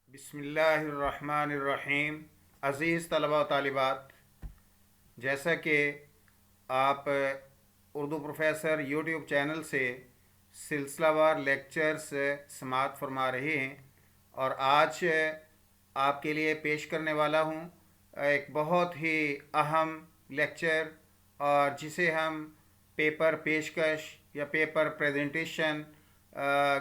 بسم اللہ الرحمن الرحیم۔ عزیز طلبہ و طالبات، جیسا کہ آپ اردو پروفیسر یوٹیوب چینل سے سلسلہ وار لیکچرز سماعت فرما رہے ہیں، اور آج آپ کے لیے پیش کرنے والا ہوں ایک بہت ہی اہم لیکچر، اور جسے ہم پیپر پیشکش یا پیپر پریزنٹیشن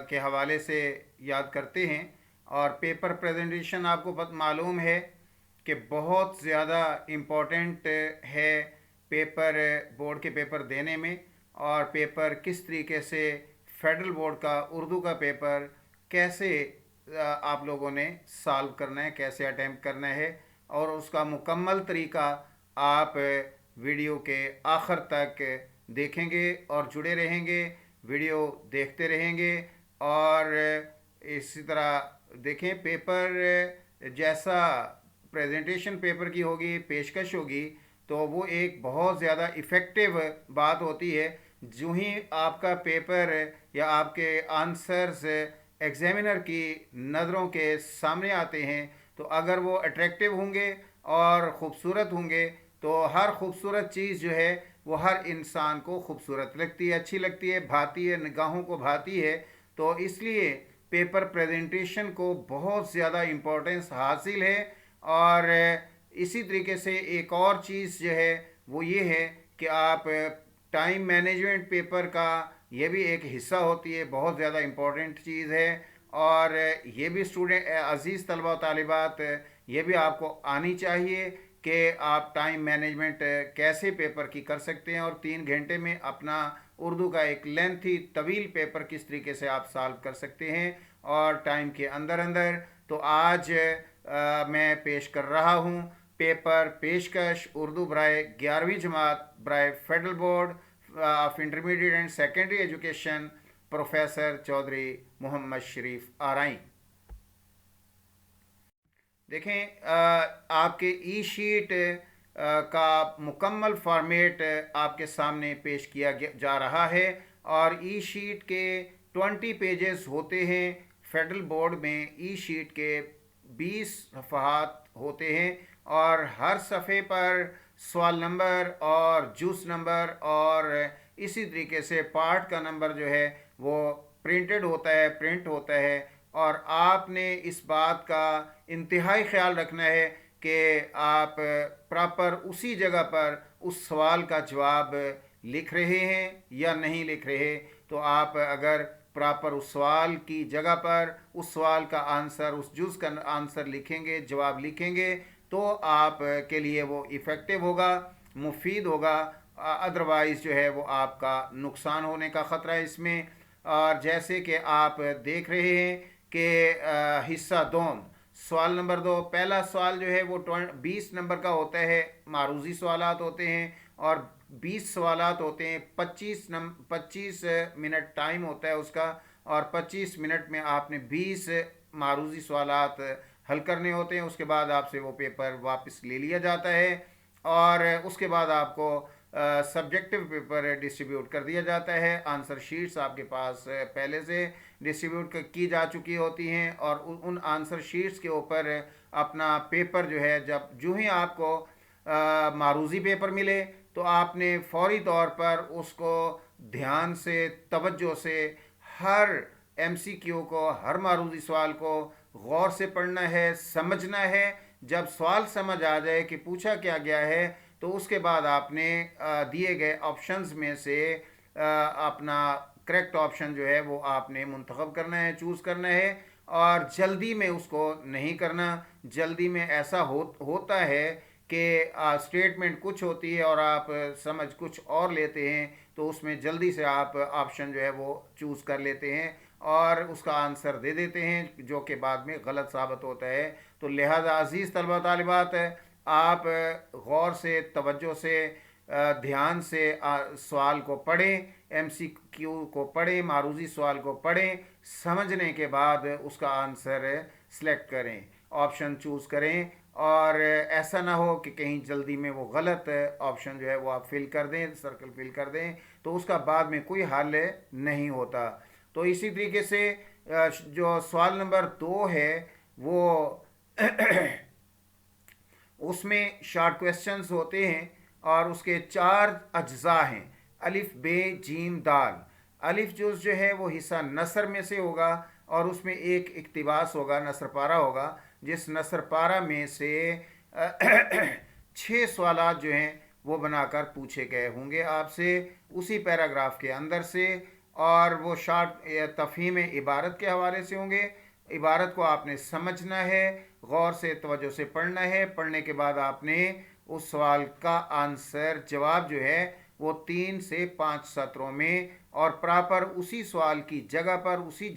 کے حوالے سے یاد کرتے ہیں۔ اور پیپر پریزنٹیشن آپ کو معلوم ہے کہ بہت زیادہ امپورٹنٹ ہے پیپر بورڈ کے پیپر دینے میں، اور پیپر کس طریقے سے فیڈرل بورڈ کا اردو کا پیپر کیسے آپ لوگوں نے سالو کرنا ہے، کیسے اٹیمپٹ کرنا ہے، اور اس کا مکمل طریقہ آپ ویڈیو کے آخر تک دیکھیں گے اور جڑے رہیں گے، ویڈیو دیکھتے رہیں گے۔ اور اسی طرح دیکھیں، پیپر جیسا پریزنٹیشن پیپر کی ہوگی، پیشکش ہوگی، تو وہ ایک بہت زیادہ افیکٹو بات ہوتی ہے۔ جو ہی آپ کا پیپر یا آپ کے آنسرز ایگزامینر کی نظروں کے سامنے آتے ہیں، تو اگر وہ اٹریکٹیو ہوں گے اور خوبصورت ہوں گے، تو ہر خوبصورت چیز جو ہے وہ ہر انسان کو خوبصورت لگتی ہے، اچھی لگتی ہے، بھاتی ہے، نگاہوں کو بھاتی ہے۔ تو اس لیے پیپر پریزنٹیشن کو بہت زیادہ امپورٹنس حاصل ہے۔ اور اسی طریقے سے ایک اور چیز جو ہے وہ یہ ہے کہ آپ ٹائم مینجمنٹ پیپر کا یہ بھی ایک حصہ ہوتی ہے، بہت زیادہ امپورٹنٹ چیز ہے۔ اور یہ بھی اسٹوڈنٹ عزیز طلبہ و طالبات، یہ بھی آپ کو آنی چاہیے کہ آپ ٹائم مینجمنٹ کیسے پیپر کی کر سکتے ہیں، اور 3 گھنٹے میں اپنا اردو کا ایک لینتھی طویل پیپر کس طریقے سے آپ سالو کر سکتے ہیں اور ٹائم کے اندر اندر۔ تو آج میں پیش کر رہا ہوں پیپر پیشکش اردو برائے 11ویں جماعت برائے federal board of intermediate and secondary education, professor Chaudhry Muhammad Sharif Arain. دیکھیں، آپ کے ای شیٹ کا مکمل فارمیٹ آپ کے سامنے پیش کیا جا رہا ہے، اور ای شیٹ کے 20 پیجز ہوتے ہیں۔ فیڈرل بورڈ میں ای شیٹ کے 20 صفحات ہوتے ہیں، اور ہر صفحے پر سوال نمبر اور جوس نمبر اور اسی طریقے سے پارٹ کا نمبر جو ہے وہ پرنٹڈ ہوتا ہے، پرنٹ ہوتا ہے۔ اور آپ نے اس بات کا انتہائی خیال رکھنا ہے کہ آپ پراپر اسی جگہ پر اس سوال کا جواب لکھ رہے ہیں یا نہیں لکھ رہے۔ تو آپ اگر پراپر اس سوال کی جگہ پر اس سوال کا آنسر، اس جز کا آنسر لکھیں گے، جواب لکھیں گے، تو آپ کے لیے وہ افیکٹو ہوگا، مفید ہوگا۔ ادروائز جو ہے وہ آپ کا نقصان ہونے کا خطرہ ہے اس میں۔ اور جیسے کہ آپ دیکھ رہے ہیں کہ حصہ دوم، سوال نمبر 2، پہلا سوال جو ہے وہ 20 نمبر کا ہوتا ہے، معروضی سوالات ہوتے ہیں، اور 20 سوالات ہوتے ہیں، 25 منٹ ٹائم ہوتا ہے اس کا، اور 25 منٹ میں آپ نے 20 معروضی سوالات حل کرنے ہوتے ہیں۔ اس کے بعد آپ سے وہ پیپر واپس لے لیا جاتا ہے، اور اس کے بعد آپ کو سبجیکٹو پیپر ڈسٹریبیوٹ کر دیا جاتا ہے۔ آنسر شیٹس آپ کے پاس پہلے سے ڈسٹریبیوٹ کی جا چکی ہوتی ہیں، اور ان آنسر شیٹس کے اوپر اپنا پیپر جو ہے، جو ہی آپ کو معروضی پیپر ملے، تو آپ نے فوری طور پر اس کو دھیان سے، توجہ سے ہر ایم سی کیو کو، ہر معروضی سوال کو غور سے پڑھنا ہے، سمجھنا ہے۔ جب سوال سمجھ آ جائے کہ پوچھا کیا گیا ہے، تو اس کے بعد آپ نے دیے گئے آپشنز میں سے اپنا کریکٹ آپشن جو ہے وہ آپ نے منتخب کرنا ہے، چوز کرنا ہے، اور جلدی میں اس کو نہیں کرنا۔ جلدی میں ایسا ہوتا ہے کہ اسٹیٹمنٹ کچھ ہوتی ہے اور آپ سمجھ کچھ اور لیتے ہیں، تو اس میں جلدی سے آپ آپشن جو ہے وہ چوز کر لیتے ہیں اور اس کا آنسر دے دیتے ہیں، جو کہ بعد میں غلط ثابت ہوتا ہے۔ تو لہذا عزیز طلبہ طالبات، آپ غور سے، توجہ سے، دھیان سے سوال کو پڑھیں، ایم سی کیو کو پڑھیں، معروضی سوال کو پڑھیں، سمجھنے کے بعد اس کا آنسر سلیکٹ کریں، آپشن چوز کریں، اور ایسا نہ ہو کہ کہیں جلدی میں وہ غلط آپشن جو ہے وہ آپ فل کر دیں، سرکل فل کر دیں، تو اس کا بعد میں کوئی حل نہیں ہوتا۔ تو اسی طریقے سے جو سوال نمبر 2 ہے، وہ اس میں شارٹ کویسچنز ہوتے ہیں اور اس کے 4 اجزاء ہیں: الف بے جیم دال۔ الف جز جو ہے وہ حصہ نثر میں سے ہوگا اور اس میں ایک اقتباس ہوگا، نثر پارہ ہوگا، جس نثر پارہ میں سے 6 سوالات جو ہیں وہ بنا کر پوچھے گئے ہوں گے آپ سے اسی پیراگراف کے اندر سے، اور وہ شارٹ تفہیم عبارت کے حوالے سے ہوں گے۔ عبارت کو آپ نے سمجھنا ہے، غور سے توجہ سے پڑھنا ہے، پڑھنے کے بعد آپ نے اس سوال کا آنسر جواب جو ہے وہ 3 سے 5 سطروں میں اور پراپر اسی سوال کی جگہ پر، اسی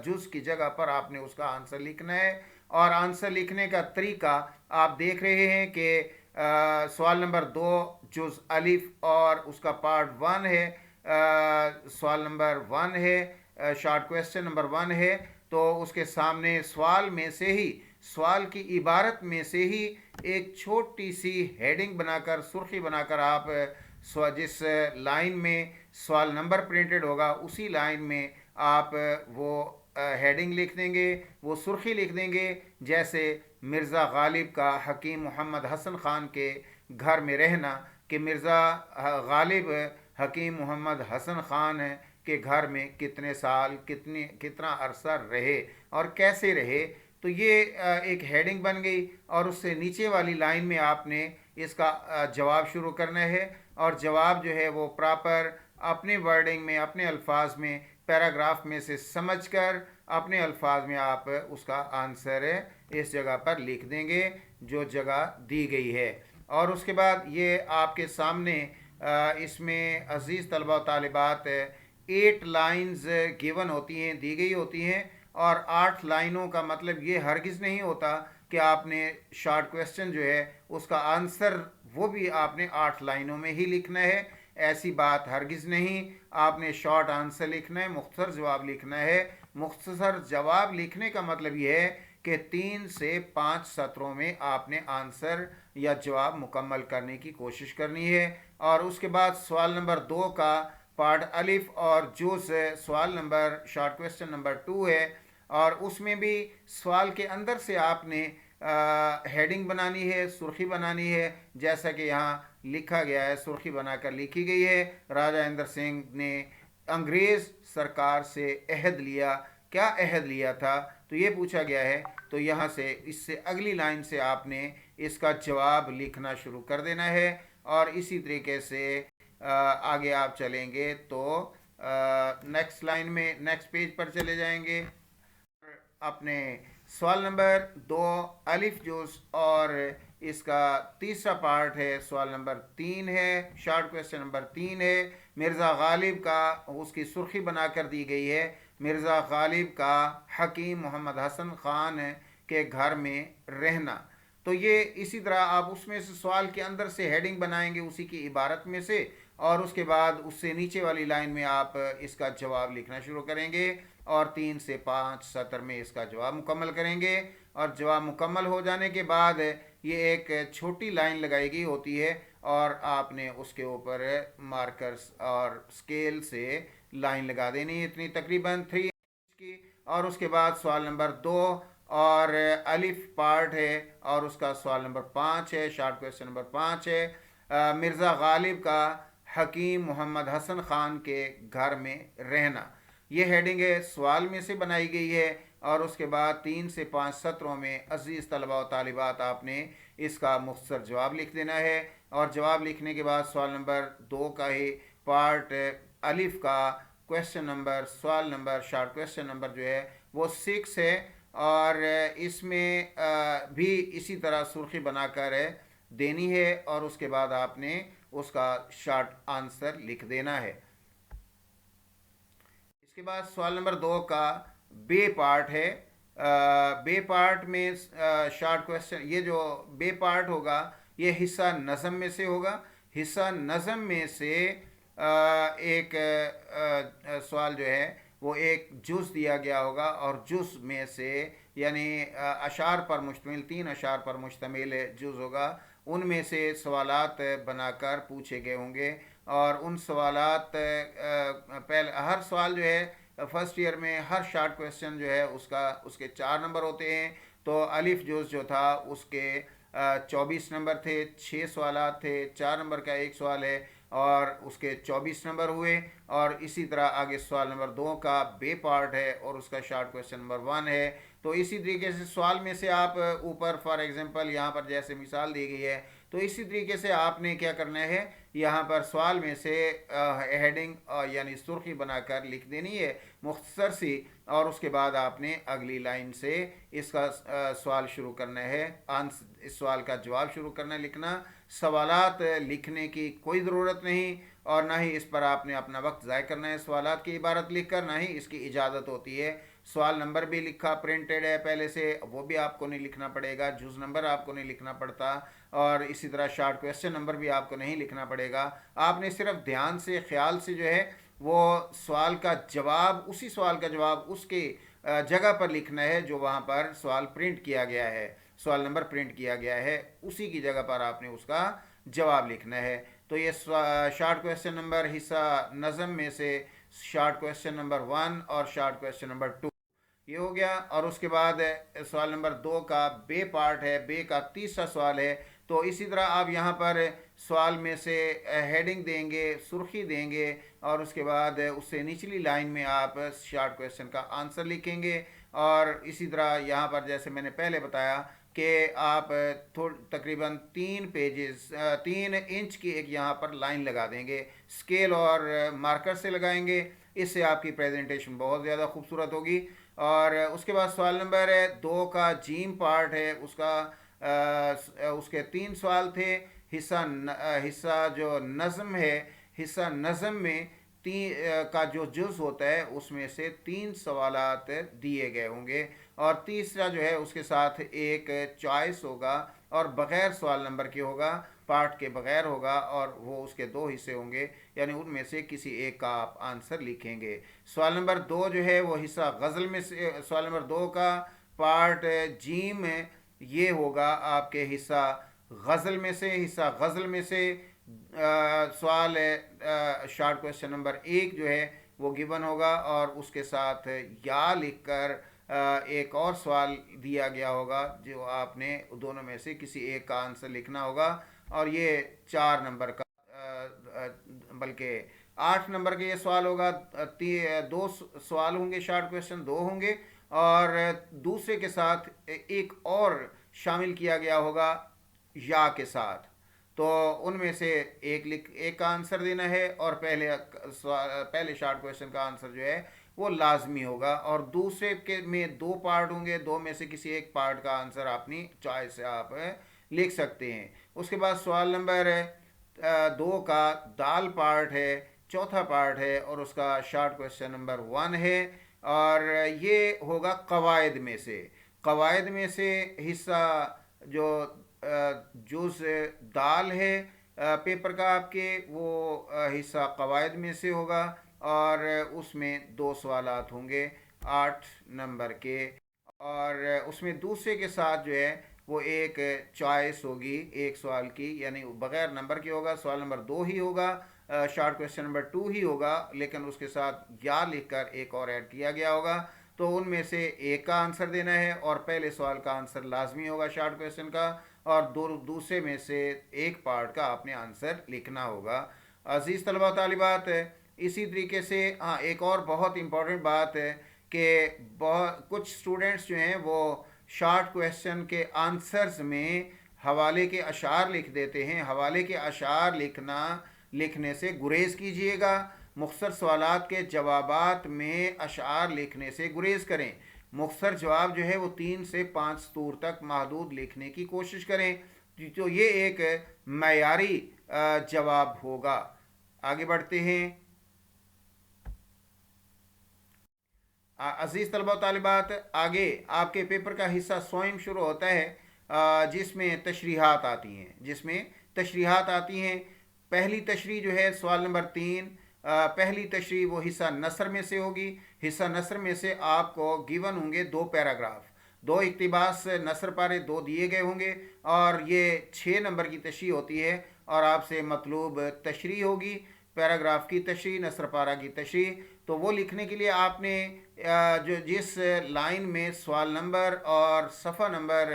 جز کی جگہ پر آپ نے اس کا آنسر لکھنا ہے۔ اور آنسر لکھنے کا طریقہ آپ دیکھ رہے ہیں کہ سوال نمبر 2 جز الف اور اس کا پارٹ 1 ہے، سوال نمبر 1 ہے، شارٹ کویسچن نمبر 1 ہے، تو اس کے سامنے سوال میں سے ہی، سوال کی عبارت میں سے ہی ایک چھوٹی سی ہیڈنگ بنا کر، سرخی بنا کر آپ جس لائن میں سوال نمبر پرنٹڈ ہوگا اسی لائن میں آپ وہ ہیڈنگ لکھ دیں گے، وہ سرخی لکھ دیں گے، جیسے مرزا غالب کا حکیم محمد حسن خان کے گھر میں رہنا، کہ مرزا غالب حکیم محمد حسن خان کے گھر میں کتنے سال، کتنا عرصہ رہے اور کیسے رہے۔ تو یہ ایک ہیڈنگ بن گئی، اور اس سے نیچے والی لائن میں آپ نے اس کا جواب شروع کرنا ہے، اور جواب جو ہے وہ پراپر اپنے ورڈنگ میں، اپنے الفاظ میں، پیراگراف میں سے سمجھ کر اپنے الفاظ میں آپ اس کا آنسر اس جگہ پر لکھ دیں گے جو جگہ دی گئی ہے۔ اور اس کے بعد یہ آپ کے سامنے اس میں عزیز طلبہ و طالبات 8 لائنز گیون ہوتی ہیں، دی گئی ہوتی ہیں، اور 8 لائنوں کا مطلب یہ ہرگز نہیں ہوتا کہ آپ نے شارٹ کویسچن جو ہے اس کا آنسر وہ بھی آپ نے 8 لائنوں میں ہی لکھنا ہے، ایسی بات ہرگز نہیں۔ آپ نے شارٹ آنسر لکھنا ہے، مختصر جواب لکھنا ہے۔ مختصر جواب لکھنے کا مطلب یہ ہے کہ 3 سے 5 سطروں میں آپ نے آنسر یا جواب مکمل کرنے کی کوشش کرنی ہے۔ اور اس کے بعد سوال نمبر 2 کا پارٹ الف اور جز سوال نمبر شارٹ کویسچن نمبر 2 ہے، اور اس میں بھی سوال کے اندر سے آپ نے ہیڈنگ بنانی ہے، سرخی بنانی ہے، جیسا کہ یہاں لکھا گیا ہے، سرخی بنا کر لکھی گئی ہے: راجہ اندر سنگھ نے انگریز سرکار سے عہد لیا۔ کیا عہد لیا تھا؟ تو یہ پوچھا گیا ہے، تو یہاں سے اس سے اگلی لائن سے آپ نے اس کا جواب لکھنا شروع کر دینا ہے، اور اسی طریقے سے آگے آپ چلیں گے تو نیکسٹ لائن میں، نیکسٹ پیج پر چلے جائیں گے۔ اپنے سوال نمبر 2 الف جز اور اس کا تیسرا پارٹ ہے، سوال نمبر 3 ہے، شارٹ کویسچن نمبر 3 ہے، مرزا غالب کا، اس کی سرخی بنا کر دی گئی ہے: مرزا غالب کا حکیم محمد حسن خان کے گھر میں رہنا۔ تو یہ اسی طرح آپ اس میں سے سوال کے اندر سے ہیڈنگ بنائیں گے اسی کی عبارت میں سے، اور اس کے بعد اس سے نیچے والی لائن میں آپ اس کا جواب لکھنا شروع کریں گے، اور 3 سے 5 سطر میں اس کا جواب مکمل کریں گے۔ اور جواب مکمل ہو جانے کے بعد یہ ایک چھوٹی لائن لگائی گئی ہوتی ہے، اور آپ نے اس کے اوپر مارکرز اور اسکیل سے لائن لگا دینی ہے، اتنی تقریباً 3 کی۔ اور اس کے بعد سوال نمبر 2 اور الف پارٹ ہے، اور اس کا سوال نمبر 5 ہے، شارٹ کویسچن نمبر 5 ہے: مرزا غالب کا حکیم محمد حسن خان کے گھر میں رہنا۔ یہ ہیڈنگ سوال میں سے بنائی گئی ہے، اور اس کے بعد 3 سے 5 سطروں میں عزیز طلبہ و طالبات آپ نے اس کا مختصر جواب لکھ دینا ہے۔ اور جواب لکھنے کے بعد سوال نمبر 2 کا ہی پارٹ الف کا کویسچن نمبر، سوال نمبر، شارٹ کویسچن نمبر جو ہے وہ 6 ہے، اور اس میں بھی اسی طرح سرخی بنا کر دینی ہے، اور اس کے بعد آپ نے اس کا شارٹ آنسر لکھ دینا ہے۔ اس کے بعد سوال نمبر 2 کا بے پارٹ ہے۔ بے پارٹ میں شارٹ کویسچن، یہ جو بے پارٹ ہوگا یہ حصہ نظم میں سے ہوگا۔ حصہ نظم میں سے ایک سوال جو ہے وہ ایک جز دیا گیا ہوگا، اور جز میں سے یعنی اشعار پر مشتمل، 3 اشعار پر مشتمل جز ہوگا، ان میں سے سوالات بنا کر پوچھے گئے ہوں گے، اور ان سوالات پہلے ہر سوال جو ہے فرسٹ ایئر میں ہر شارٹ کویسچن جو ہے اس کے 4 نمبر ہوتے ہیں، تو الف جز جو تھا اس کے 24 نمبر تھے، 6 سوالات تھے، 4 نمبر کا ایک سوال ہے اور اس کے 24 نمبر ہوئے، اور اسی طرح آگے سوال نمبر 2 کا بے پارٹ ہے اور اس کا شارٹ کویشچن نمبر 1 ہے۔ تو اسی طریقے سے سوال میں سے آپ اوپر فار ایگزامپل یہاں پر جیسے مثال دی گئی ہے، تو اسی طریقے سے آپ نے کیا کرنا ہے، یہاں پر سوال میں سے ہیڈنگ یعنی سرخی بنا کر لکھ دینی ہے مختصر سی، اور اس کے بعد آپ نے اگلی لائن سے اس کا سوال شروع کرنا ہے، اس سوال کا جواب شروع کرنا ہے لکھنا۔ سوالات لکھنے کی کوئی ضرورت نہیں، اور نہ ہی اس پر آپ نے اپنا وقت ضائع کرنا ہے سوالات کی عبارت لکھ کر، نہ ہی اس کی اجازت ہوتی ہے۔ سوال نمبر بھی لکھا پرنٹڈ ہے پہلے سے، وہ بھی آپ کو نہیں لکھنا پڑے گا، جز نمبر آپ کو نہیں لکھنا پڑتا، اور اسی طرح شارٹ کویشچن نمبر بھی آپ کو نہیں لکھنا پڑے گا۔ آپ نے صرف دھیان سے خیال سے جو ہے وہ سوال کا جواب، اسی سوال کا جواب اس کے جگہ پر لکھنا ہے جو وہاں پر سوال پرنٹ کیا گیا ہے، سوال نمبر پرنٹ کیا گیا ہے، اسی کی جگہ پر آپ نے اس کا جواب لکھنا ہے۔ تو یہ شارٹ کویشچن نمبر حصہ نظم میں سے شارٹ کویشچن نمبر 1 اور شارٹ کویشچن نمبر 2 یہ ہو گیا، اور اس کے بعد سوال نمبر 2 کا بے پارٹ ہے، بے کا تیسرا سوال ہے۔ تو اسی طرح آپ یہاں پر سوال میں سے ہیڈنگ دیں گے، سرخی دیں گے، اور اس کے بعد اس سے نچلی لائن میں آپ شارٹ کویشچن کا آنسر لکھیں گے، اور اسی طرح یہاں پر جیسے میں نے پہلے بتایا کہ آپ تقریباً 3 پیجز 3 انچ کی ایک یہاں پر لائن لگا دیں گے، اسکیل اور مارکر سے لگائیں گے، اس سے آپ کی پریزنٹیشن بہت زیادہ خوبصورت ہوگی۔ اور اس کے بعد سوال نمبر 2 کا جیم پارٹ ہے، اس کے 3 سوال تھے۔ حصہ جو نظم ہے، حصہ نظم میں کا جو جز ہوتا ہے اس میں سے 3 سوالات دیے گئے ہوں گے، اور تیسرا جو ہے اس کے ساتھ ایک چوائس ہوگا اور بغیر سوال نمبر کے ہوگا، پارٹ کے بغیر ہوگا، اور وہ اس کے 2 حصے ہوں گے، یعنی ان میں سے کسی ایک کا آپ آنسر لکھیں گے۔ سوال نمبر 2 جو ہے وہ حصہ غزل میں سے، سوال نمبر 2 کا پارٹ جیم یہ ہوگا آپ کے حصہ غزل میں سے، حصہ غزل میں سے سوال شارٹ کویشچن نمبر 1 جو ہے وہ گیون ہوگا، اور اس کے ساتھ یا لکھ کر ایک اور سوال دیا گیا ہوگا جو آپ نے دونوں میں سے کسی ایک کا آنسر لکھنا ہوگا، اور یہ 4 نمبر کا بلکہ 8 نمبر کا یہ سوال ہوگا۔ 2 سوال ہوں گے، شارٹ کویشچن 2 ہوں گے، اور دوسرے کے ساتھ ایک اور شامل کیا گیا ہوگا یا کے ساتھ، تو ان میں سے ایک کا آنسر دینا ہے، اور پہلے شارٹ کویشچن کا آنسر جو ہے وہ لازمی ہوگا، اور دوسرے کے میں 2 پارٹ ہوں گے، 2 میں سے کسی ایک پارٹ کا آنسر اپنی چوائس سے آپ لکھ سکتے ہیں۔ اس کے بعد سوال نمبر 2 کا دال پارٹ ہے، چوتھا پارٹ ہے، اور اس کا شارٹ کویشچن نمبر 1 ہے، اور یہ ہوگا قواعد میں سے حصہ جو جز دال ہے پیپر کا آپ کے، وہ حصہ قواعد میں سے ہوگا، اور اس میں 2 سوالات ہوں گے 8 نمبر کے، اور اس میں دوسرے کے ساتھ جو ہے وہ ایک چوائس ہوگی ایک سوال کی، یعنی بغیر نمبر کے ہوگا، سوال نمبر 2 ہی ہوگا، شارٹ کویشچن نمبر 2 ہی ہوگا، لیکن اس کے ساتھ یا لکھ کر ایک اور ایڈ کیا گیا ہوگا، تو ان میں سے ایک کا آنسر دینا ہے، اور پہلے سوال کا آنسر لازمی ہوگا شارٹ کویشچن کا، اور دوسرے میں سے ایک پارٹ کا آپ نے آنسر لکھنا ہوگا۔ عزیز طلبہ و طالبات، اسی طریقے سے ایک اور بہت امپورٹنٹ بات ہے کہ کچھ اسٹوڈنٹس جو ہیں وہ شارٹ کویشچن کے آنسرز میں حوالے کے اشعار لکھ دیتے ہیں۔ حوالے کے اشعار لکھنے سے گریز کیجئے گا، مختصر سوالات کے جوابات میں اشعار لکھنے سے گریز کریں۔ مختصر جواب جو ہے وہ 3 سے 5 سطور تک محدود لکھنے کی کوشش کریں، تو یہ ایک معیاری جواب ہوگا۔ آگے بڑھتے ہیں۔ عزیز طلبہ و طالبات، آگے آپ کے پیپر کا حصہ سوئم شروع ہوتا ہے، جس میں تشریحات آتی ہیں۔ پہلی تشریح جو ہے سوال نمبر 3، پہلی تشریح وہ حصہ نثر میں سے ہوگی۔ حصہ نثر میں سے آپ کو گیون ہوں گے 2 پیراگراف، 2 اقتباس نثر پارے 2 دیے گئے ہوں گے، اور یہ 6 نمبر کی تشریح ہوتی ہے، اور آپ سے مطلوب تشریح ہوگی، پیراگراف کی تشریح، نثر پارہ کی تشریح۔ تو تو وہ لکھنے کے لیے آپ نے جو جس لائن میں سوال نمبر اور صفحہ نمبر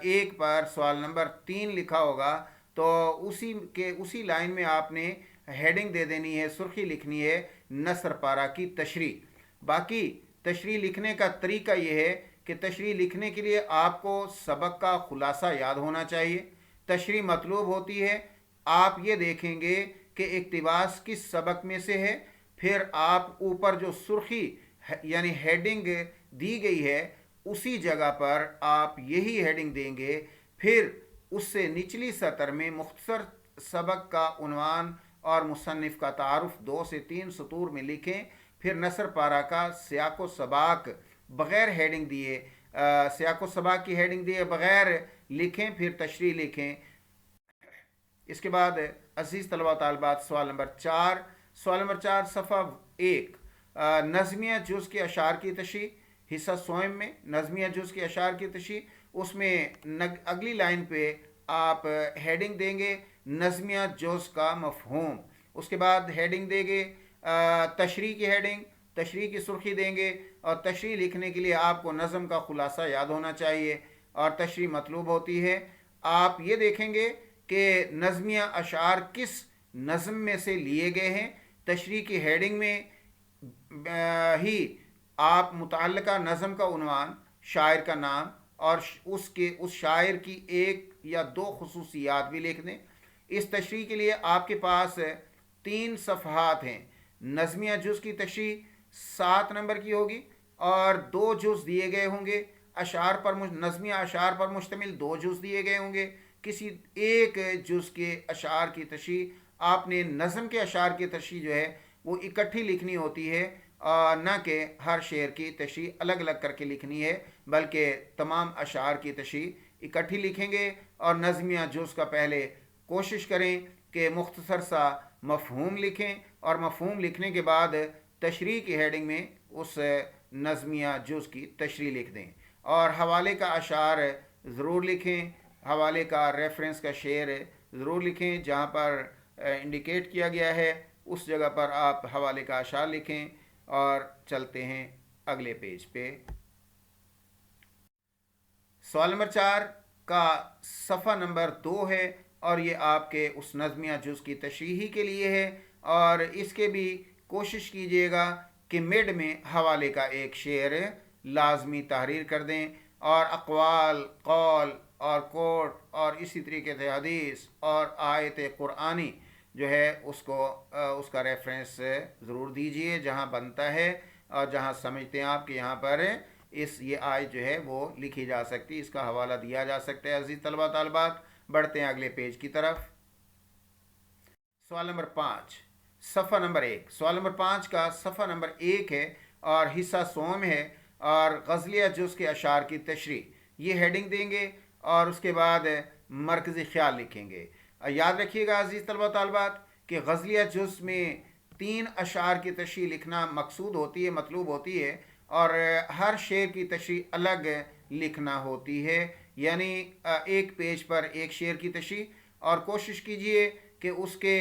1 پر سوال نمبر 3 لکھا ہوگا، تو اسی لائن میں آپ نے ہیڈنگ دے دینی ہے، سرخی لکھنی ہے نثر پارہ کی تشریح۔ باقی تشریح لکھنے کا طریقہ یہ ہے کہ تشریح لکھنے کے لیے آپ کو سبق کا خلاصہ یاد ہونا چاہیے۔ تشریح مطلوب ہوتی ہے، آپ یہ دیکھیں گے کہ اقتباس کس سبق میں سے ہے، پھر آپ اوپر جو سرخی یعنی ہیڈنگ دی گئی ہے اسی جگہ پر آپ یہی ہیڈنگ دیں گے، پھر اس سے نچلی سطر میں مختصر سبق کا عنوان اور مصنف کا تعارف 2 سے 3 سطور میں لکھیں، پھر نثر پارہ کا سیاق و سباق بغیر ہیڈنگ دیے سیاق و سباق کی ہیڈنگ دیے بغیر لکھیں، پھر تشریح لکھیں۔ اس کے بعد عزیز طلبہ و طالبات سوال نمبر 4 صفحہ 1 نظمیہ جز کے اشعار کی تشریح، حصہ سوم میں نظمیہ جز کے اشعار کی تشریح، اس میں اگلی لائن پہ آپ ہیڈنگ دیں گے نظمیہ جز کا مفہوم، اس کے بعد ہیڈنگ دیں گے تشریح کی ہیڈنگ، تشریح کی سرخی دیں گے، اور تشریح لکھنے کے لیے آپ کو نظم کا خلاصہ یاد ہونا چاہیے اور تشریح مطلوب ہوتی ہے۔ آپ یہ دیکھیں گے کہ نظمیہ اشعار کس نظم میں سے لیے گئے ہیں، تشریح کی ہیڈنگ میں ہی آپ متعلقہ نظم کا عنوان، شاعر کا نام اور اس شاعر کی 1 یا 2 خصوصیات بھی لکھ دیں۔ اس تشریح کے لیے آپ کے پاس 3 صفحات ہیں۔ نظمیہ جز کی تشریح 7 نمبر کی ہوگی اور 2 جز دیے گئے ہوں گے، نظمیہ اشعار پر مشتمل 2 جز دیے گئے ہوں گے۔ کسی ایک جز کے اشعار کی تشریح آپ نے نظم کے اشعار کی تشریح جو ہے وہ اکٹھی لکھنی ہوتی ہے، نہ کہ ہر شعر کی تشریح الگ الگ کر کے لکھنی ہے، بلکہ تمام اشعار کی تشریح اکٹھی لکھیں گے۔ اور نظمیہ جز کا پہلے کوشش کریں کہ مختصر سا مفہوم لکھیں، اور مفہوم لکھنے کے بعد تشریح کی ہیڈنگ میں اس نظمیہ جز کی تشریح لکھ دیں، اور حوالے کا اشعار ضرور لکھیں، حوالے کا ریفرنس کا شعر ضرور لکھیں، جہاں پر انڈیکیٹ کیا گیا ہے اس جگہ پر آپ حوالے کا اشعار لکھیں۔ اور چلتے ہیں اگلے پیج پہ۔ سوال نمبر 4 کا صفحہ نمبر 2 ہے، اور یہ آپ کے اس نظمیہ جز کی تشریح کے لیے ہے، اور اس کے بھی کوشش کیجئے گا کہ مڈ میں حوالے کا ایک شعر لازمی تحریر کر دیں، اور اقوال، قول اور کوٹ اور اسی طریقے سے حدیث اور آیت قرآنی جو ہے اس کا ریفرنس ضرور دیجئے جہاں بنتا ہے اور جہاں سمجھتے ہیں آپ کہ یہاں پر یہ آیت جو ہے وہ لکھی جا سکتی، اس کا حوالہ دیا جا سکتا ہے۔ عزیز طلبہ طالبات، بڑھتے ہیں اگلے پیج کی طرف۔ سوال نمبر 5 صفحہ نمبر 1 سوال نمبر 5 کا صفحہ نمبر 1 ہے اور حصہ سوم ہے، اور غزلیہ جز کے اشعار کی تشریح، یہ ہیڈنگ دیں گے اور اس کے بعد مرکزی خیال لکھیں گے۔ یاد رکھیے گا عزیز طلبہ طالبات کہ غزلیہ جز میں 3 اشعار کی تشریح لکھنا مقصود ہوتی ہے، مطلوب ہوتی ہے، اور ہر شعر کی تشریح الگ لکھنا ہوتی ہے، یعنی ایک پیج پر ایک شعر کی تشریح، اور کوشش کیجئے کہ اس کے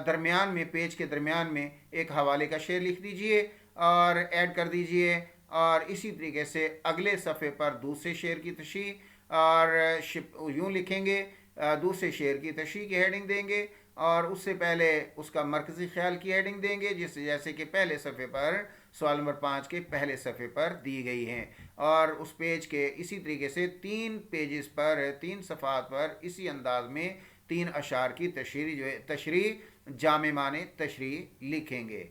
درمیان میں، پیج کے درمیان میں ایک حوالے کا شعر لکھ دیجئے اور ایڈ کر دیجئے، اور اسی طریقے سے اگلے صفحے پر دوسرے شعر کی تشریح، اور یوں لکھیں گے دوسرے شعر کی تشریح کی ہیڈنگ دیں گے، اور اس سے پہلے اس کا مرکزی خیال کی ہیڈنگ دیں گے، جیسے کہ پہلے صفحے پر سوال نمبر 5 کے پہلے صفحے پر دی گئی ہیں، اور اس پیج کے اسی طریقے سے 3 پیجز پر 3 صفحات پر اسی انداز میں 3 اشعار کی تشریح جامع معنی تشریح لکھیں گے۔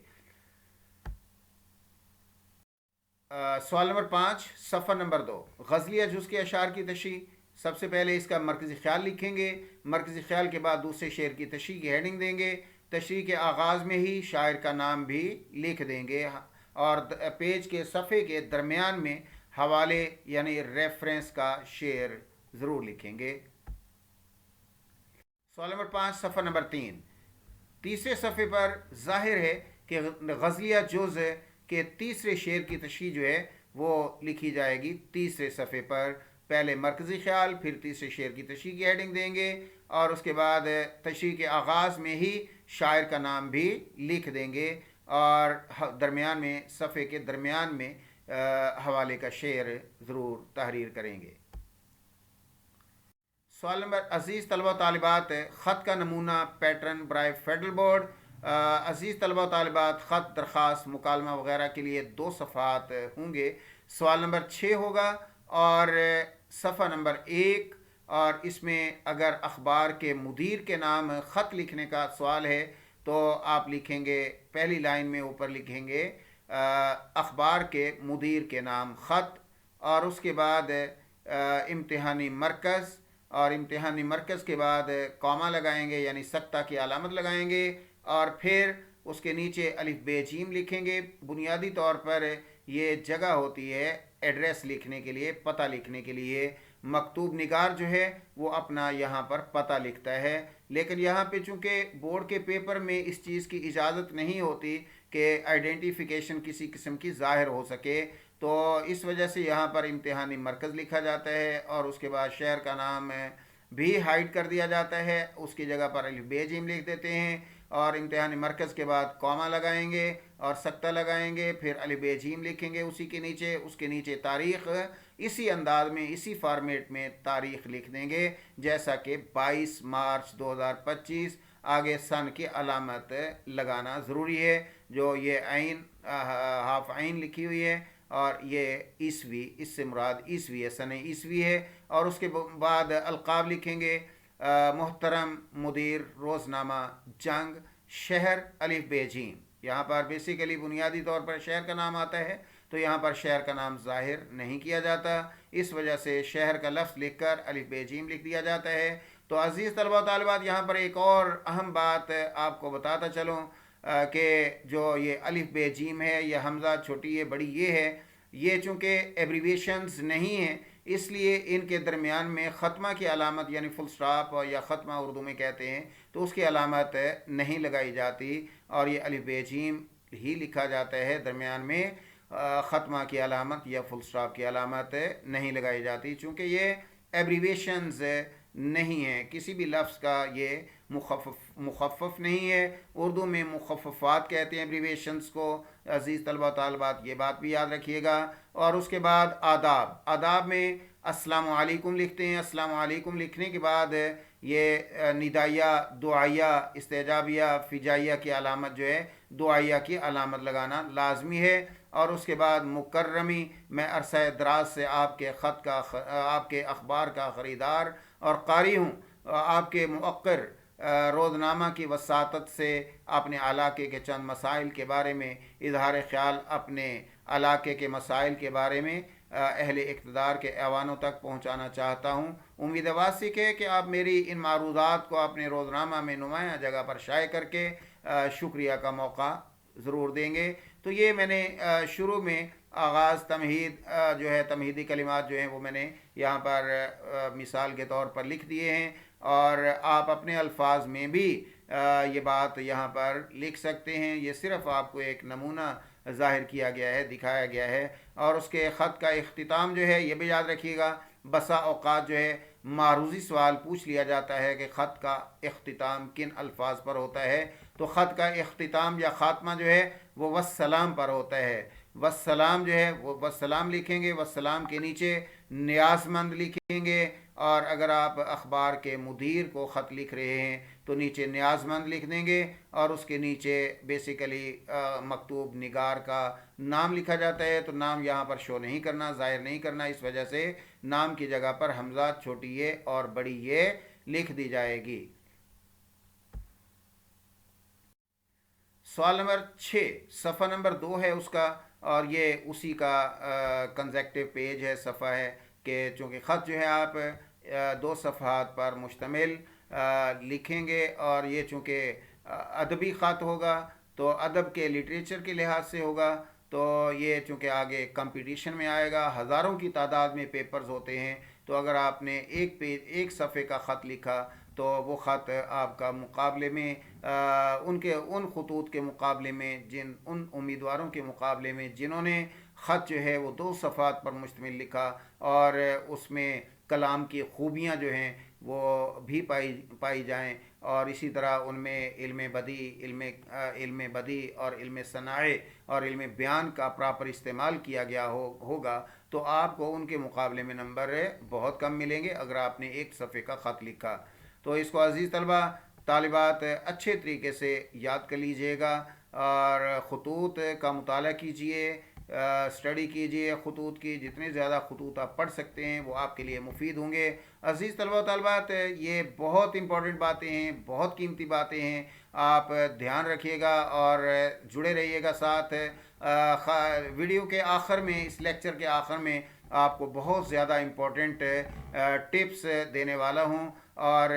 سوال نمبر 5 صفحہ نمبر 2 غزلیہ جز کے اشعار کی تشریح، سب سے پہلے اس کا مرکزی خیال لکھیں گے، مرکزی خیال کے بعد دوسرے شعر کی تشریح کی ہیڈنگ دیں گے، تشریح کے آغاز میں ہی شاعر کا نام بھی لکھ دیں گے، اور پیج کے صفحے کے درمیان میں حوالے یعنی ریفرنس کا شعر ضرور لکھیں گے۔ سوال نمبر 5 صفحہ نمبر 3 تیسرے صفحے پر ظاہر ہے کہ غزلیہ جز کے تیسرے شعر کی تشریح جو ہے وہ لکھی جائے گی تیسرے صفحے پر، پہلے مرکزی خیال پھر تیسرے شعر کی تشریح کی ہیڈنگ دیں گے، اور اس کے بعد تشریح کے آغاز میں ہی شاعر کا نام بھی لکھ دیں گے، اور درمیان میں صفحے کے درمیان میں حوالے کا شعر ضرور تحریر کریں گے۔ سوال نمبر: عزیز طلبہ و طالبات، خط کا نمونہ پیٹرن برائے فیڈرل بورڈ۔ عزیز طلبہ و طالبات، خط، درخواست، مکالمہ وغیرہ کے لیے 2 صفحات ہوں گے۔ سوال نمبر 6 ہوگا اور صفحہ نمبر 1، اور اس میں اگر اخبار کے مدیر کے نام خط لکھنے کا سوال ہے تو آپ لکھیں گے، پہلی لائن میں اوپر لکھیں گے اخبار کے مدیر کے نام خط، اور اس کے بعد امتحانی مرکز، اور امتحانی مرکز کے بعد کاما لگائیں گے یعنی سکتہ کی علامت لگائیں گے، اور پھر اس کے نیچے الف ب جیم لکھیں گے۔ بنیادی طور پر یہ جگہ ہوتی ہے ایڈریس لکھنے کے لیے، پتہ لکھنے کے لیے۔ مکتوب نگار جو ہے وہ اپنا یہاں پر پتہ لکھتا ہے، لیکن یہاں پہ چونکہ بورڈ کے پیپر میں اس چیز کی اجازت نہیں ہوتی کہ آئیڈینٹیفیکیشن کسی قسم کی ظاہر ہو سکے، تو اس وجہ سے یہاں پر امتحانی مرکز لکھا جاتا ہے، اور اس کے بعد شہر کا نام بھی ہائڈ کر دیا جاتا ہے، اس کی جگہ پر الف ب جیم لکھ دیتے ہیں، اور امتحانی مرکز کے بعد کاما لگائیں گے اور سکتہ لگائیں گے، پھر الف ب جیم لکھیں گے اسی کے نیچے، اس کے نیچے تاریخ، اسی انداز میں اسی فارمیٹ میں تاریخ لکھ دیں گے، جیسا کہ 22 مارچ 2025۔ آگے سن کی علامت لگانا ضروری ہے، جو یہ عین ہاف عین لکھی ہوئی ہے، اور یہ عیسوی، اس سے مراد عیسوی ہے، سن عیسوی ہے، اور اس کے بعد القاب لکھیں گے، محترم مدیر روزنامہ جنگ، شہر الف ب جیم۔ یہاں پر بیسیکلی بنیادی طور پر شہر کا نام آتا ہے، تو یہاں پر شہر کا نام ظاہر نہیں کیا جاتا، اس وجہ سے شہر کا لفظ لکھ کر الف ب جیم لکھ دیا جاتا ہے۔ تو عزیز طلبہ و طالبات، یہاں پر ایک اور اہم بات آپ کو بتاتا چلوں کہ جو یہ الف ب جیم ہے، یہ حمزہ چھوٹی ہے بڑی یہ ہے، یہ چونکہ ایبریویشنز نہیں ہیں، اس لیے ان کے درمیان میں ختمہ کی علامت یعنی فل سٹاپ یا ختمہ اردو میں کہتے ہیں، تو اس کی علامت نہیں لگائی جاتی، اور یہ الف ب جیم ہی لکھا جاتا ہے، درمیان میں ختمہ کی علامت یا فل سٹاپ کی علامت نہیں لگائی جاتی، چونکہ یہ ایبریویشنز نہیں ہے، کسی بھی لفظ کا یہ مخفف نہیں ہے۔ اردو میں مخففات کہتے ہیں ایبریویشنز کو، عزیز طلبہ و طالبات یہ بات بھی یاد رکھیے گا۔ اور اس کے بعد آداب، آداب میں السلام علیکم لکھتے ہیں، السلام علیکم لکھنے کے بعد یہ ندائیہ، دعائیہ، استعجابیہ، فجائیہ کی علامت جو ہے دعائیہ کی علامت لگانا لازمی ہے۔ اور اس کے بعد مکرمی، میں عرصہ دراز سے آپ کے خط کا، آپ کے اخبار کا خریدار اور قاری ہوں، آپ کے موقر روزنامہ کی وساطت سے اپنے علاقے کے چند مسائل کے بارے میں اظہار خیال، اپنے علاقے کے مسائل کے بارے میں اہل اقتدار کے ایوانوں تک پہنچانا چاہتا ہوں۔ امید واسق ہے کہ آپ میری ان معروضات کو اپنے روزنامہ میں نمایاں جگہ پر شائع کر کے شکریہ کا موقع ضرور دیں گے۔ تو یہ میں نے شروع میں آغاز تمہید جو ہے، تمہیدی کلمات جو ہیں وہ میں نے یہاں پر مثال کے طور پر لکھ دیے ہیں، اور آپ اپنے الفاظ میں بھی یہ بات یہاں پر لکھ سکتے ہیں، یہ صرف آپ کو ایک نمونہ ظاہر کیا گیا ہے، دکھایا گیا ہے۔ اور اس کے خط کا اختتام جو ہے یہ بھی یاد رکھیے گا، بسا اوقات جو ہے معروضی سوال پوچھ لیا جاتا ہے کہ خط کا اختتام کن الفاظ پر ہوتا ہے، تو خط کا اختتام یا خاتمہ جو ہے وہ والسلام پر ہوتا ہے۔ والسلام جو ہے وہ والسلام لکھیں گے، والسلام کے نیچے نیاز مند لکھیں گے، اور اگر آپ اخبار کے مدیر کو خط لکھ رہے ہیں تو نیچے نیاز مند لکھ دیں گے، اور اس کے نیچے بیسیکلی مکتوب نگار کا نام لکھا جاتا ہے، تو نام یہاں پر شو نہیں کرنا، ظاہر نہیں کرنا، اس وجہ سے نام کی جگہ پر حمزہ چھوٹی یہ اور بڑی یہ لکھ دی جائے گی۔ سوال نمبر 6، صفحہ نمبر 2 ہے اس کا، اور یہ اسی کا کنزیکٹو پیج ہے، صفحہ ہے، کہ چونکہ خط جو ہے آپ 2 صفحات پر مشتمل لکھیں گے، اور یہ چونکہ ادبی خط ہوگا تو ادب کے لٹریچر کے لحاظ سے ہوگا، تو یہ چونکہ آگے کمپٹیشن میں آئے گا، ہزاروں کی تعداد میں پیپرز ہوتے ہیں، تو اگر آپ نے ایک صفحے کا خط لکھا تو وہ خط آپ کا مقابلے میں ان خطوط کے مقابلے میں، ان امیدواروں کے مقابلے میں جنہوں نے خط جو ہے وہ 2 صفحات پر مشتمل لکھا، اور اس میں کلام کی خوبیاں جو ہیں وہ بھی پائی جائیں، اور اسی طرح ان میں علم بدی اور علم صنائع اور علم بیان کا پراپر استعمال کیا گیا ہوگا تو آپ کو ان کے مقابلے میں نمبر بہت کم ملیں گے اگر آپ نے ایک صفحے کا خط لکھا. تو اس کو عزیز طلبہ طالبات اچھے طریقے سے یاد کر لیجئے گا اور خطوط کا مطالعہ کیجئے، اسٹڈی کیجئے خطوط کی. جتنے زیادہ خطوط آپ پڑھ سکتے ہیں وہ آپ کے لیے مفید ہوں گے. عزیز طلبہ و طالبات، یہ بہت امپورٹنٹ باتیں ہیں، بہت قیمتی باتیں ہیں. آپ دھیان رکھیے گا اور جڑے رہیے گا ساتھ. ویڈیو کے آخر میں، اس لیکچر کے آخر میں آپ کو بہت زیادہ امپورٹنٹ ٹپس دینے والا ہوں، اور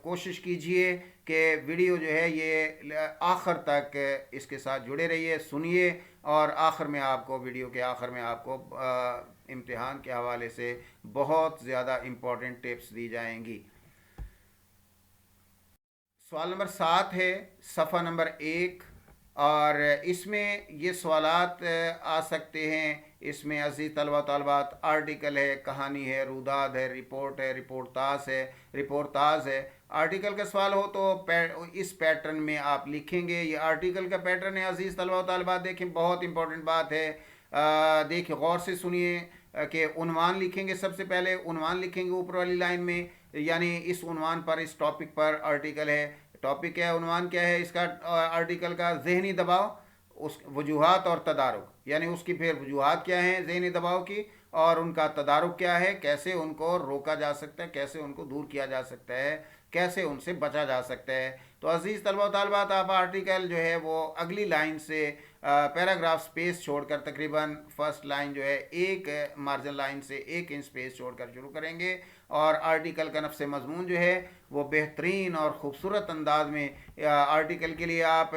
کوشش کیجئے کہ ویڈیو جو ہے یہ آخر تک اس کے ساتھ جڑے رہیے، سنیے، اور آخر میں آپ کو، ویڈیو کے آخر میں آپ کو امتحان کے حوالے سے بہت زیادہ امپورٹنٹ ٹپس دی جائیں گی. سوال نمبر 7 ہے صفحہ نمبر 1، اور اس میں یہ سوالات آ سکتے ہیں. اس میں عزیز طلبہ طالبات آرٹیکل ہے، کہانی ہے، روداد ہے، رپورٹ ہے، رپورتاز ہے. آرٹیکل کا سوال ہو تو اس پیٹرن میں آپ لکھیں گے. یہ آرٹیکل کا پیٹرن ہے عزیز طلبہ طالبات. دیکھیں بہت امپورٹنٹ بات ہے، دیکھیں غور سے سنیے کہ عنوان لکھیں گے. سب سے پہلے عنوان لکھیں گے اوپر والی لائن میں، یعنی اس عنوان پر، اس ٹاپک پر آرٹیکل ہے. ٹاپک کیا ہے، عنوان کیا ہے اس کا آرٹیکل کا؟ ذہنی دباؤ، اس وجوہات اور تدارک. یعنی اس کی پھر وجوہات کیا ہیں ذہنی دباؤ کی، اور ان کا تدارک کیا ہے، کیسے ان کو روکا جا سکتا ہے، کیسے ان کو دور کیا جا سکتا ہے، کیسے ان سے بچا جا سکتا ہے. تو عزیز طلبہ و طالبات، آپ آرٹیکل جو ہے وہ اگلی لائن سے پیراگراف سپیس چھوڑ کر، تقریباً فرسٹ لائن جو ہے ایک مارجن لائن سے 1 انچ سپیس چھوڑ کر شروع کریں گے. اور آرٹیکل کا نفس مضمون جو ہے وہ بہترین اور خوبصورت انداز میں آرٹیکل کے لیے آپ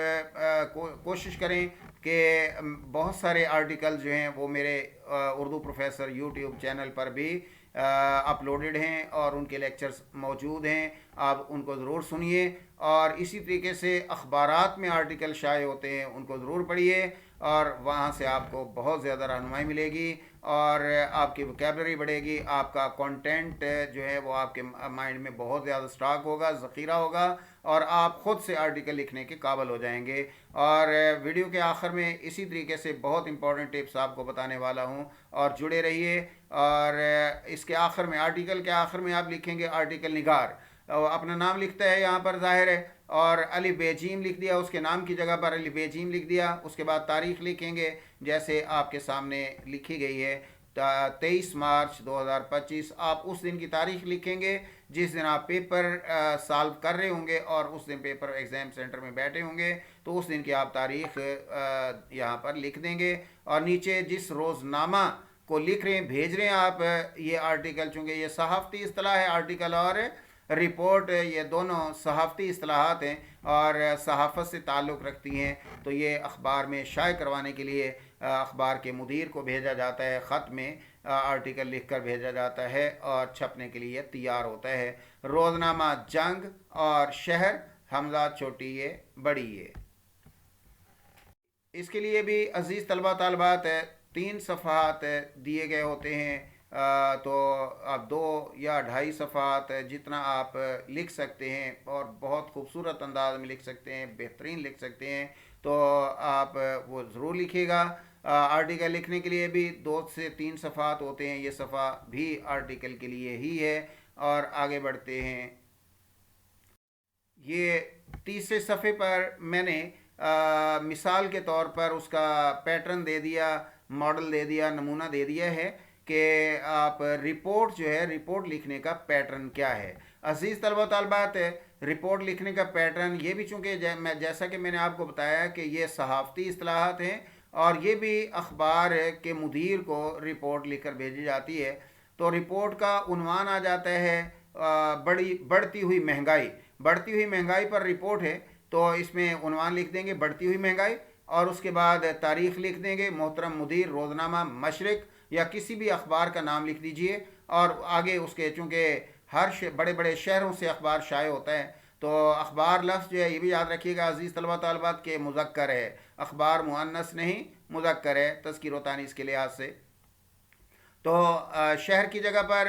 کوشش کریں کہ بہت سارے آرٹیکل جو ہیں وہ میرے اردو پروفیسر یوٹیوب چینل پر بھی اپلوڈڈ ہیں، اور ان کے لیکچرز موجود ہیں. آپ ان کو ضرور سنیے، اور اسی طریقے سے اخبارات میں آرٹیکل شائع ہوتے ہیں، ان کو ضرور پڑھیے، اور وہاں سے آپ کو بہت زیادہ رہنمائی ملے گی، اور آپ کی وکیبلری بڑھے گی. آپ کا کانٹینٹ جو ہے وہ آپ کے مائنڈ میں بہت زیادہ سٹاک ہوگا، ذخیرہ ہوگا، اور آپ خود سے آرٹیکل لکھنے کے قابل ہو جائیں گے. اور ویڈیو کے آخر میں اسی طریقے سے بہت امپورٹنٹ ٹپس آپ کو بتانے والا ہوں، اور جڑے رہیے. اور اس کے آخر میں، آرٹیکل کے آخر میں آپ لکھیں گے آرٹیکل نگار. اپنا نام لکھتا ہے یہاں پر ظاہر ہے، اور الف بے جیم لکھ دیا، اس کے نام کی جگہ پر الف بے جیم لکھ دیا. اس کے بعد تاریخ لکھیں گے جیسے آپ کے سامنے لکھی گئی ہے، 23 مارچ 2025. آپ اس دن کی تاریخ لکھیں گے جس دن آپ پیپر سالو کر رہے ہوں گے، اور اس دن پیپر ایگزام سینٹر میں بیٹھے ہوں گے، تو اس دن کی آپ تاریخ یہاں پر لکھ دیں گے. اور نیچے جس روزنامہ کو لکھ رہے ہیں، بھیج رہے ہیں آپ یہ آرٹیکل، چونکہ یہ صحافتی اصطلاح ہے، آرٹیکل اور رپورٹ یہ دونوں صحافتی اصطلاحات ہیں اور صحافت سے تعلق رکھتی ہیں، تو یہ اخبار میں شائع کروانے کے لیے اخبار کے مدیر کو بھیجا جاتا ہے. خط میں آرٹیکل لکھ کر بھیجا جاتا ہے اور چھپنے کے لیے تیار ہوتا ہے. روزنامہ جنگ اور شہر، حمزہ چھوٹی یہ بڑی یہ. اس کے لیے بھی عزیز طلبہ طالبات 3 صفحات دیے گئے ہوتے ہیں، تو آپ 2 یا 2.5 صفحات جتنا آپ لکھ سکتے ہیں، اور بہت خوبصورت انداز میں لکھ سکتے ہیں، بہترین لکھ سکتے ہیں، تو آپ وہ ضرور لکھیے گا. آرٹیکل لکھنے کے لیے بھی 2 سے 3 صفحات ہوتے ہیں، یہ صفحہ بھی آرٹیکل کے لیے ہی ہے. اور آگے بڑھتے ہیں. یہ تیسرے صفحے پر میں نے مثال کے طور پر اس کا پیٹرن دے دیا، ماڈل دے دیا، نمونہ دے دیا ہے کہ آپ رپورٹ جو ہے، رپورٹ لکھنے کا پیٹرن کیا ہے. عزیز طلبہ طالبات، رپورٹ لکھنے کا پیٹرن یہ بھی، چونکہ جیسا کہ میں نے آپ کو بتایا کہ یہ صحافتی اصطلاحات ہیں، اور یہ بھی اخبار کے مدیر کو رپورٹ لکھ کر بھیجی جاتی ہے. تو رپورٹ کا عنوان آ جاتا ہے بڑھتی ہوئی مہنگائی. بڑھتی ہوئی مہنگائی پر رپورٹ ہے، تو اس میں عنوان لکھ دیں گے بڑھتی ہوئی مہنگائی، اور اس کے بعد تاریخ لکھ دیں گے محترم مدیر روزنامہ مشرق، یا کسی بھی اخبار کا نام لکھ دیجئے. اور آگے اس کے، چونکہ ہر بڑے بڑے شہروں سے اخبار شائع ہوتا ہے، تو اخبار لفظ جو ہے یہ بھی یاد رکھیے گا عزیز طلبہ طالبات کہ مذکر ہے، اخبار مؤنث نہیں مذکر ہے تذکیر و تانیث کے لحاظ سے. تو شہر کی جگہ پر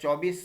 24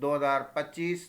2025